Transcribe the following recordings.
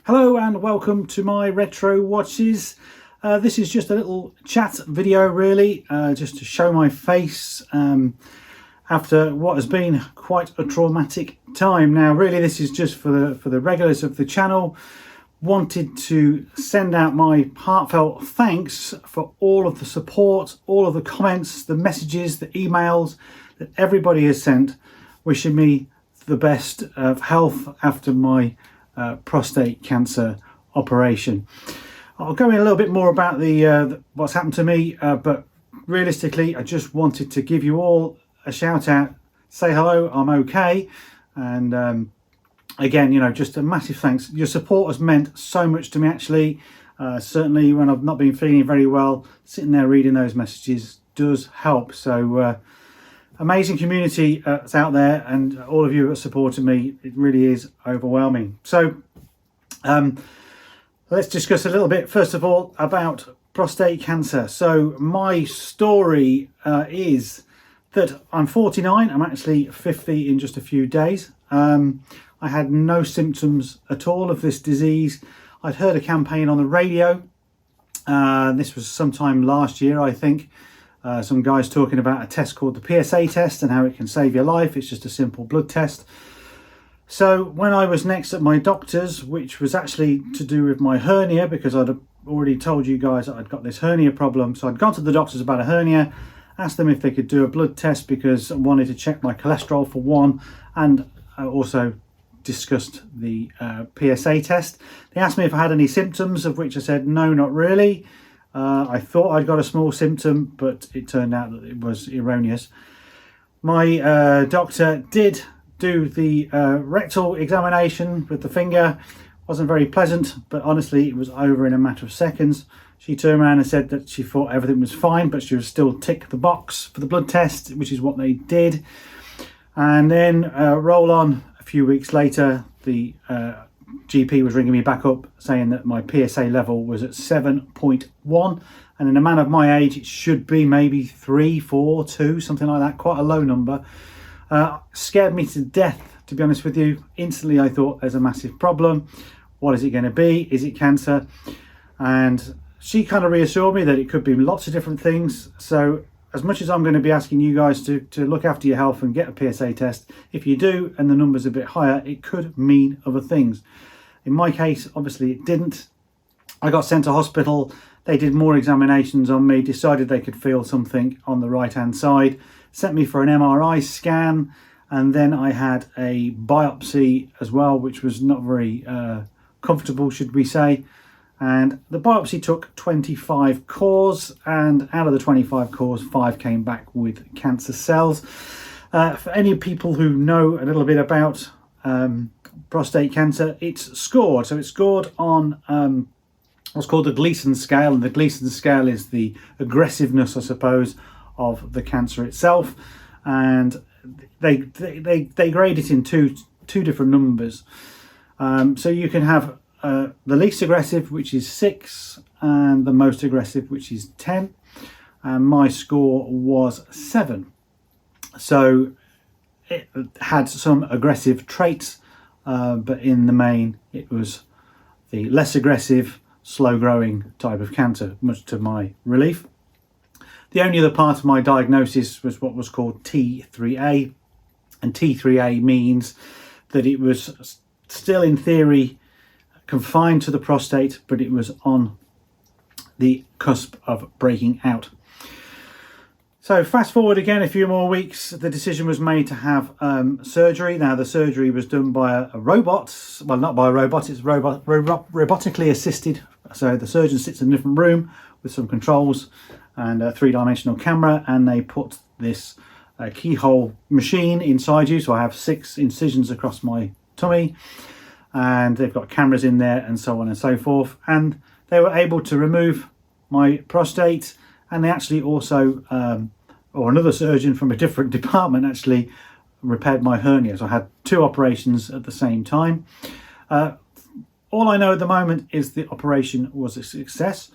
Hello and welcome to my retro watches. This is just a little chat video really, just to show my face after what has been quite a traumatic time. Now really this is just for the regulars of the channel. Wanted to send out my heartfelt thanks for all of the support, all of the comments, the messages, the emails that everybody has sent wishing me the best of health after my prostate cancer operation. I'll go in a little bit more about the what's happened to me, but realistically I just wanted to give you all a shout out, say hello, I'm okay, and again, you know, just a massive thanks. Your support has meant so much to me actually. Certainly when I've not been feeling very well, sitting there reading those messages does help. So amazing community that's out there, and all of you that supported me, it really is overwhelming. So let's discuss a little bit first of all about prostate cancer. So my story is that I'm 49, I'm actually 50 in just a few days. I had no symptoms at all of this disease. I'd heard a campaign on the radio, this was sometime last year I think. Some guys talking about a test called the PSA test and how it can save your life. It's just a simple blood test. So when I was next at my doctor's, which was actually to do with my hernia, because I'd already told you guys that I'd got this hernia problem. So I'd gone to the doctors about a hernia, asked them if they could do a blood test because I wanted to check my cholesterol for one, and I also discussed the PSA test. They asked me if I had any symptoms, of which I said no, not really. I thought I'd got a small symptom, but it turned out that it was erroneous. My doctor did do the rectal examination with the finger. Wasn't very pleasant, but honestly it was over in a matter of seconds. She turned around and said that she thought everything was fine, but she would still tick the box for the blood test, which is what they did. And then roll on a few weeks later, the GP was ringing me back up saying that my PSA level was at 7.1, and in a man of my age it should be maybe 3, 4, 2, something like that, quite a low number. Scared me to death, to be honest with you. Instantly I thought there's a massive problem. What is it going to be? Is it cancer? And she kind of reassured me that it could be lots of different things. So as much as I'm going to be asking you guys to look after your health and get a PSA test, if you do and the number's a bit higher, it could mean other things. In my case, obviously it didn't. I got sent to hospital. They did more examinations on me, decided they could feel something on the right hand side, sent me for an MRI scan, and then I had a biopsy as well, which was not very comfortable, should we say. And the biopsy took 25 cores, and out of the 25 cores, 5 came back with cancer cells. For any people who know a little bit about prostate cancer, it's scored. So it's scored on what's called the Gleason scale, and the Gleason scale is the aggressiveness, I suppose, of the cancer itself. And they grade it in two different numbers. So you can have the least aggressive, which is 6, and the most aggressive, which is 10. And my score was 7. So it had some aggressive traits, but in the main it was the less aggressive, slow growing type of cancer, much to my relief. The only other part of my diagnosis was what was called T3A, and T3A means that it was still in theory confined to the prostate, but it was on the cusp of breaking out. So fast forward again a few more weeks, the decision was made to have surgery. Now the surgery was done by a robot, well not by a robot, it's robotically assisted. So the surgeon sits in a different room with some controls and a 3-dimensional camera, and they put this keyhole machine inside you. So I have 6 incisions across my tummy, and they've got cameras in there and so on and so forth, and they were able to remove my prostate. And they actually also, or another surgeon from a different department actually repaired my hernia. So I had 2 operations at the same time. All I know at the moment is the operation was a success.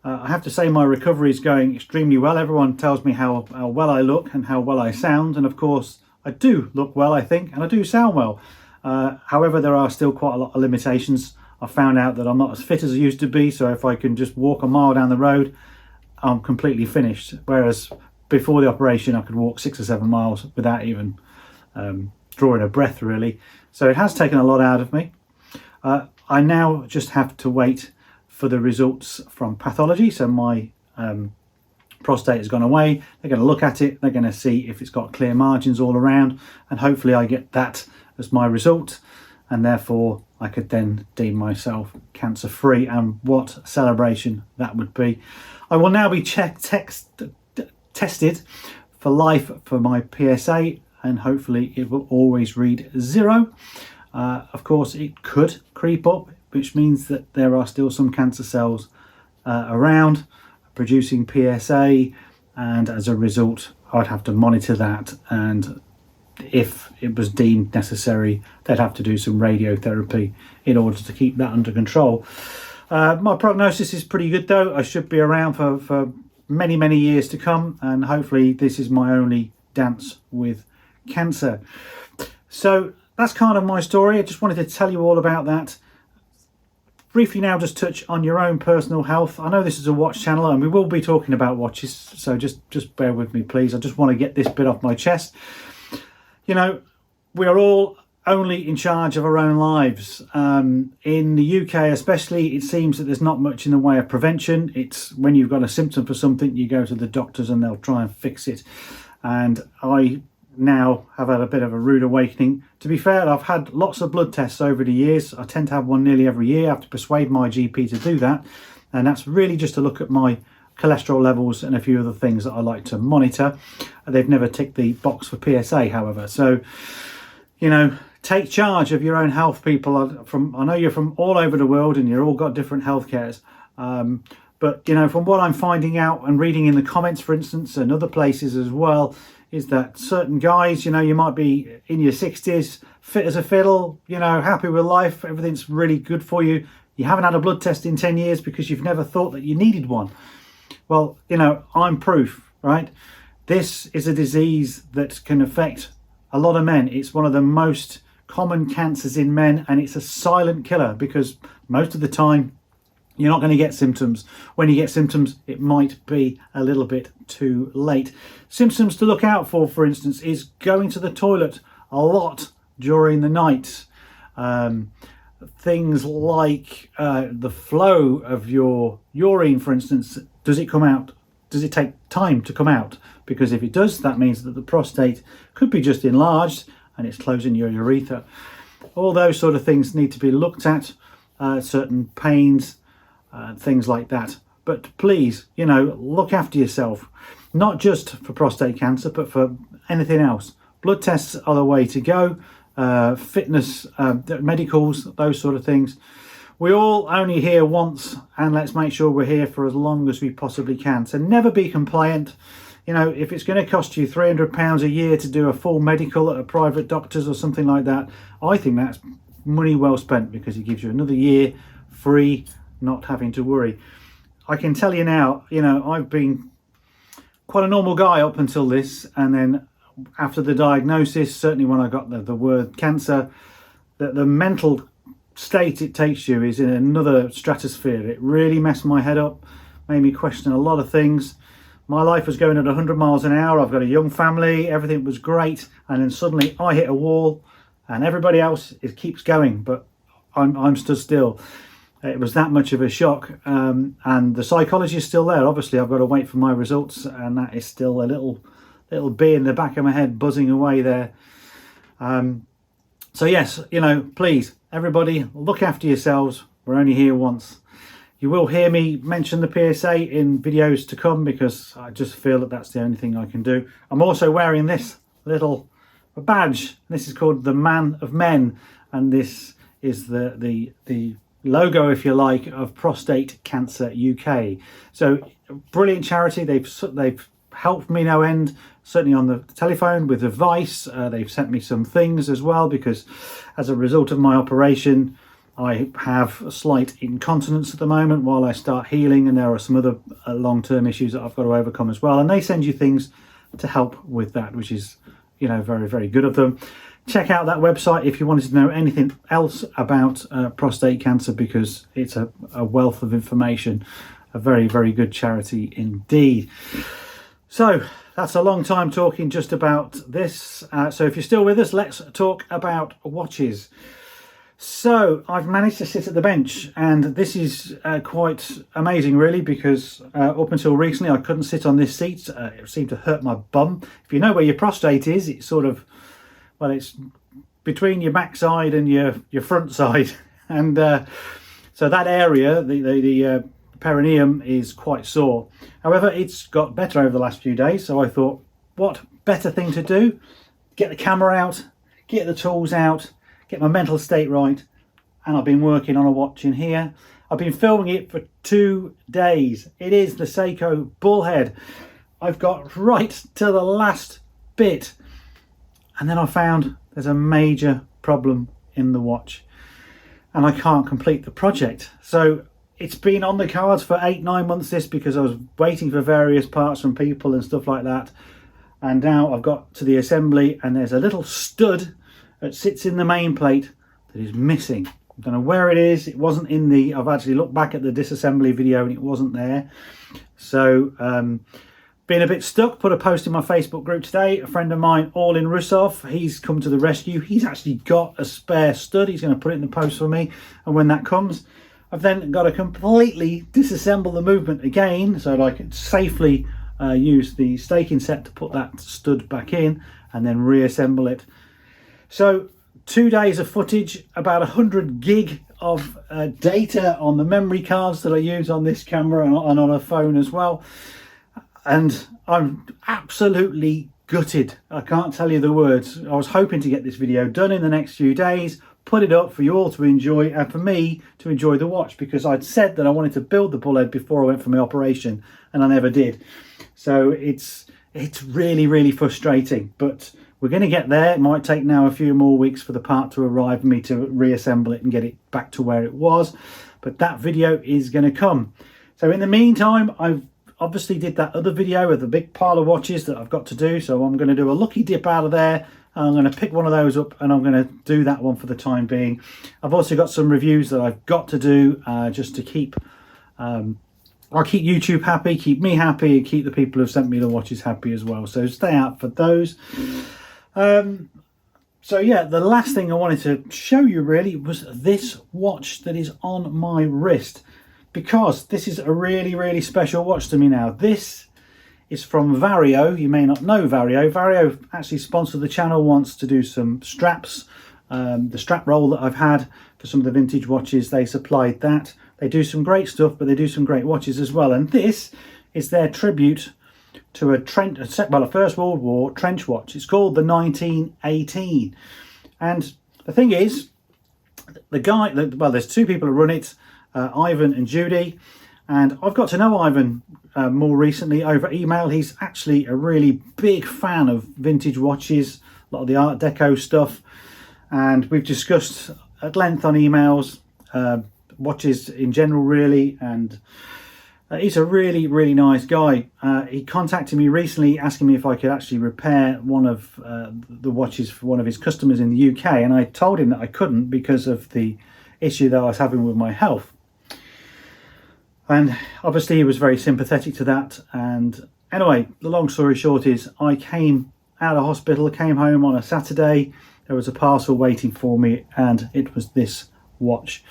I have to say my recovery is going extremely well. Everyone tells me how well I look and how well I sound, and of course I do look well, I think, and I do sound well. However, there are still quite a lot of limitations. I found out that I'm not as fit as I used to be, so if I can just walk a mile down the road, I'm completely finished. Whereas before the operation, I could walk 6 or 7 miles without even drawing a breath, really. So it has taken a lot out of me. I now just have to wait for the results from pathology. So my prostate has gone away. They're going to look at it. They're going to see if it's got clear margins all around, and hopefully I get that as my result, and therefore I could then deem myself cancer free, and what celebration that would be. I will now be tested for life for my PSA, and hopefully it will always read 0. Of course it could creep up, which means that there are still some cancer cells around producing PSA, and as a result I'd have to monitor that, and if it was deemed necessary they'd have to do some radiotherapy in order to keep that under control. My prognosis is pretty good though. I should be around for many years to come, and hopefully this is my only dance with cancer. So that's kind of my story. I just wanted to tell you all about that. Briefly now, just touch on your own personal health. I know this is a watch channel and we will be talking about watches, so just bear with me please. I just want to get this bit off my chest. You know, we are all only in charge of our own lives. In the UK especially, it seems that there's not much in the way of prevention. It's when you've got a symptom for something, you go to the doctors and they'll try and fix it. And I now have had a bit of a rude awakening. To be fair, I've had lots of blood tests over the years. I tend to have one nearly every year. I have to persuade my GP to do that, and that's really just to look at my cholesterol levels and a few other things that I like to monitor. They've never ticked the box for PSA, however. So, you know, take charge of your own health, people. I know you're from all over the world and you're all got different health cares, but you know, from what I'm finding out and reading in the comments, for instance, and other places as well, is that certain guys, you know, you might be in your 60s, fit as a fiddle, you know, happy with life, everything's really good for you. You haven't had a blood test in 10 years because you've never thought that you needed one. Well, you know, I'm proof, right? This is a disease that can affect a lot of men. It's one of the most common cancers in men, and it's a silent killer because most of the time you're not going to get symptoms. When you get symptoms, it might be a little bit too late. Symptoms to look out for instance, is going to the toilet a lot during the night. Things like the flow of your urine, for instance. Does it come out? Does it take time to come out? Because if it does, that means that the prostate could be just enlarged and it's closing your urethra. All those sort of things need to be looked at. Certain pains, things like that. But please, you know, look after yourself, not just for prostate cancer, but for anything else. Blood tests are the way to go. Fitness, medicals, those sort of things. We all only here once, and let's make sure we're here for as long as we possibly can. So never be compliant. You know, if it's going to cost you £300 a year to do a full medical at a private doctor's or something like that, I think that's money well spent, because it gives you another year free, not having to worry. I can tell you now, you know, I've been quite a normal guy up until this, and then after the diagnosis, certainly when I got the word cancer, that the mental state it takes you is in another stratosphere. It really messed my head up, made me question a lot of things. My life was going at 100 miles an hour. I've got a young family, everything was great, and then suddenly I hit a wall and everybody else, it keeps going, but I'm stood still. It was that much of a shock, and the psychology is still there. Obviously I've got to wait for my results, and that is still a little bee in the back of my head buzzing away there. So yes, you know, please everybody, look after yourselves. We're only here once. You will hear me mention the PSA in videos to come, because I just feel that that's the only thing I can do. I'm also wearing this little badge. This is called the Man of Men, and this is the logo, if you like, of Prostate Cancer UK. So brilliant charity. They've helped me no end, certainly on the telephone with advice. They've sent me some things as well, because as a result of my operation I have a slight incontinence at the moment while I start healing, and there are some other long-term issues that I've got to overcome as well, and they send you things to help with that, which is, you know, very, very good of them. check out that website if you wanted to know anything else about prostate cancer, because it's a wealth of information. A very, very good charity indeed. So that's a long time talking just about this. So if you're still with us, let's talk about watches. So I've managed to sit at the bench, and this is quite amazing really, because up until recently I couldn't sit on this seat. It seemed to hurt my bum. If you know where your prostate is, it's sort of, well, it's between your backside and your front side, and so that area, the perineum, is quite sore. However, it's got better over the last few days, so I thought, what better thing to do? Get the camera out, get the tools out, get my mental state right, and I've been working on a watch in here. I've been filming it for 2 days. It is the Seiko Bullhead. I've got right to the last bit, and then I found there's a major problem in the watch, and I can't complete the project. So it's been on the cards for 8-9 months, this, because I was waiting for various parts from people and stuff like that, and now I've got to the assembly, and there's a little stud that sits in the main plate that is missing. I don't know where it is. It wasn't in the, I've actually looked back at the disassembly video and it wasn't there. So being a bit stuck, put a post in my Facebook group today. A friend of mine, all in Rusov, he's come to the rescue. He's actually got a spare stud. He's going to put it in the post for me, and when that comes, I've then got to completely disassemble the movement again, so that I can safely use the staking set to put that stud back in and then reassemble it. So 2 days of footage, about 100 gig of data on the memory cards that I use on this camera and on a phone as well. And I'm absolutely gutted. I can't tell you the words. I was hoping to get this video done in the next few days, put it up for you all to enjoy, and for me to enjoy the watch, because I'd said that I wanted to build the Bullhead before I went for my operation, and I never did. So it's really, really frustrating, but we're going to get there. It might take now a few more weeks for the part to arrive, for me to reassemble it and get it back to where it was, but that video is going to come. So in the meantime, I've obviously did that other video of the big pile of watches that I've got to do, so I'm going to do a lucky dip out of there. I'm going to pick one of those up, and I'm going to do that one for the time being. I've also got some reviews that I've got to do just to keep I'll keep YouTube happy, keep me happy, and keep the people who've sent me the watches happy as well. So stay out for those. So yeah, the last thing I wanted to show you really was this watch that is on my wrist, because this is a really, really special watch to me now. This is from Vario. You may not know Vario. Vario actually sponsored the channel once to do some straps. The strap roll that I've had for some of the vintage watches, they supplied that. They do some great stuff, but they do some great watches as well. And this is their tribute to a First World War trench watch. It's called the 1918. And the thing is, the guy, well, there's two people who run it, Ivan and Judy. And I've got to know Ivan more recently over email. He's actually a really big fan of vintage watches, a lot of the Art Deco stuff. And we've discussed at length on emails, watches in general really, and he's a really, really nice guy. He contacted me recently asking me if I could actually repair one of the watches for one of his customers in the UK, and I told him that I couldn't because of the issue that I was having with my health. And obviously he was very sympathetic to that. And anyway, the long story short is I came out of hospital, came home on a Saturday. There was a parcel waiting for me, and it was this watch.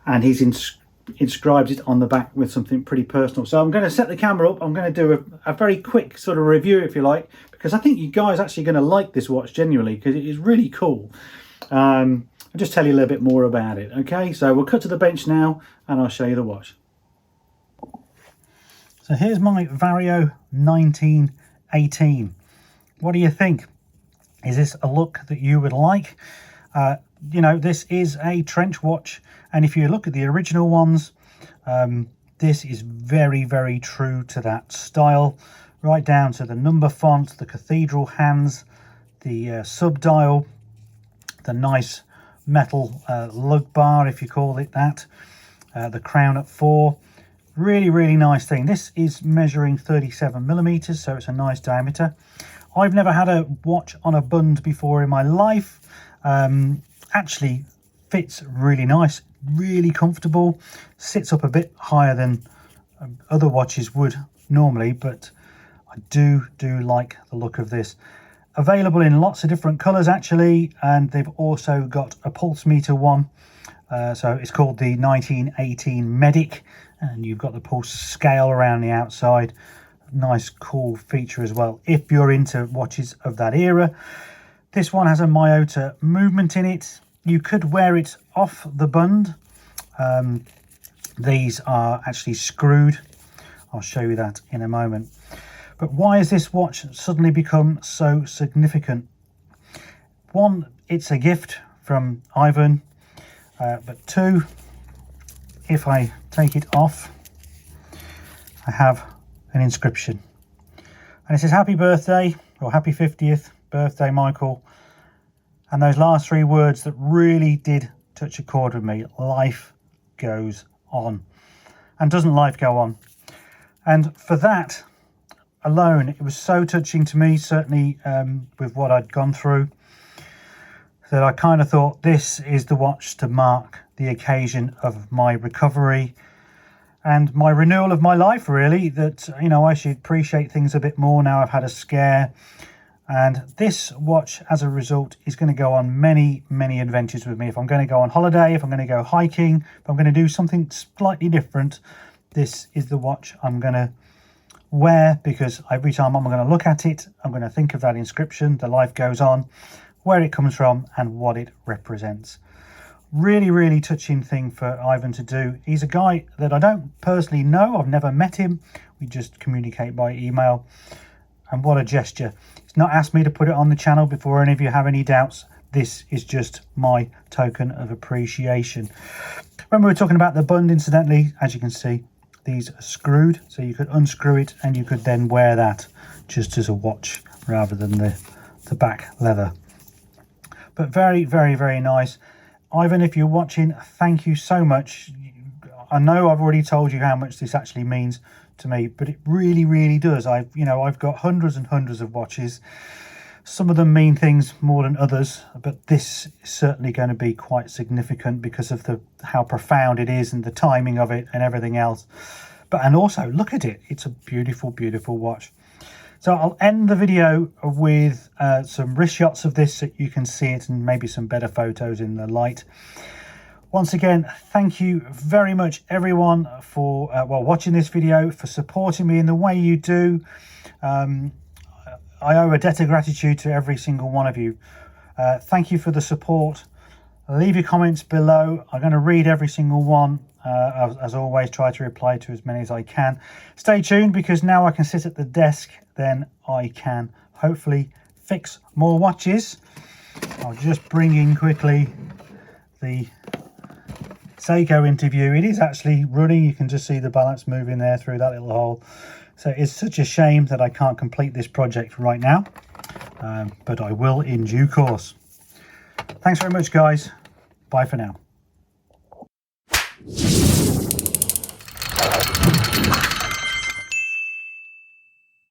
And he's inscribed it on the back with something pretty personal. So I'm going to set the camera up. I'm going to do a very quick sort of review, if you like, because I think you guys are actually going to like this watch genuinely, because it is really cool. I'll just tell you a little bit more about it. Okay, so we'll cut to the bench now and I'll show you the watch. So here's my Vario 1918. What do you think? Is this a look that you would like? You know, this is a trench watch, and if you look at the original ones, this is very, very true to that style, right down to the number font, the cathedral hands, the sub-dial, the nice metal lug bar, if you call it that, the crown at 4. Really, really nice thing. This is measuring 37 millimeters, so it's a nice diameter. I've never had a watch on a bund before in my life. Actually fits really nice, really comfortable, sits up a bit higher than other watches would normally, but I do like the look of this. Available in lots of different colors actually, and they've also got a pulse meter one, so it's called the 1918 Medic, and you've got the pulse scale around the outside. Nice cool feature as well if you're into watches of that era. This one has a myota movement in it. You could wear it off the bund. These are actually screwed. I'll show you that in a moment. But why has this watch suddenly become so significant? One, it's a gift from Ivan, but two, if I take it off, I have an inscription, and it says happy birthday, or happy 50th birthday, Michael. And those last three words that really did touch a chord with me: life goes on. And doesn't life go on? And for that alone, it was so touching to me, certainly with what I'd gone through, that I kind of thought this is the watch to mark the occasion of my recovery and my renewal of my life, really. That, you know, I should appreciate things a bit more now I've had a scare. And this watch, as a result, is going to go on many adventures with me. If I'm going to go on holiday, if I'm going to go hiking, if I'm going to do something slightly different, this is the watch I'm going to wear, because every time I'm going to look at it, I'm going to think of that inscription, the life goes on, where it comes from and what it represents. Really touching thing for Ivan to do. He's a guy that I don't personally know. I've never met him. We just communicate by email. And what a gesture. He's not asked me to put it on the channel before any of you have any doubts. This is just my token of appreciation. When we were talking about the bund, incidentally, as you can see, these are screwed, so you could unscrew it and you could then wear that just as a watch rather than the back leather. But very nice. Ivan, if you're watching, thank you so much. I know I've already told you how much this actually means to me, but it really does. I've got hundreds and hundreds of watches. Some of them mean things more than others, but this is certainly going to be quite significant because of how profound it is and the timing of it and everything else. And also look at it. It's a beautiful watch. So I'll end the video with some wrist shots of this so you can see it, and maybe some better photos in the light. Once again, thank you very much, everyone, for watching this video, for supporting me in the way you do. I owe a debt of gratitude to every single one of you. Thank you for the support. Leave your comments below. I'm going to read every single one. As always, try to reply to as many as I can. Stay tuned, because now I can sit at the desk, then I can hopefully fix more watches. I'll just bring in quickly the Seiko interview. It is actually running. You can just see the balance moving there through that little hole. So it's such a shame that I can't complete this project right now, but I will in due course. Thanks very much, guys. Bye for now.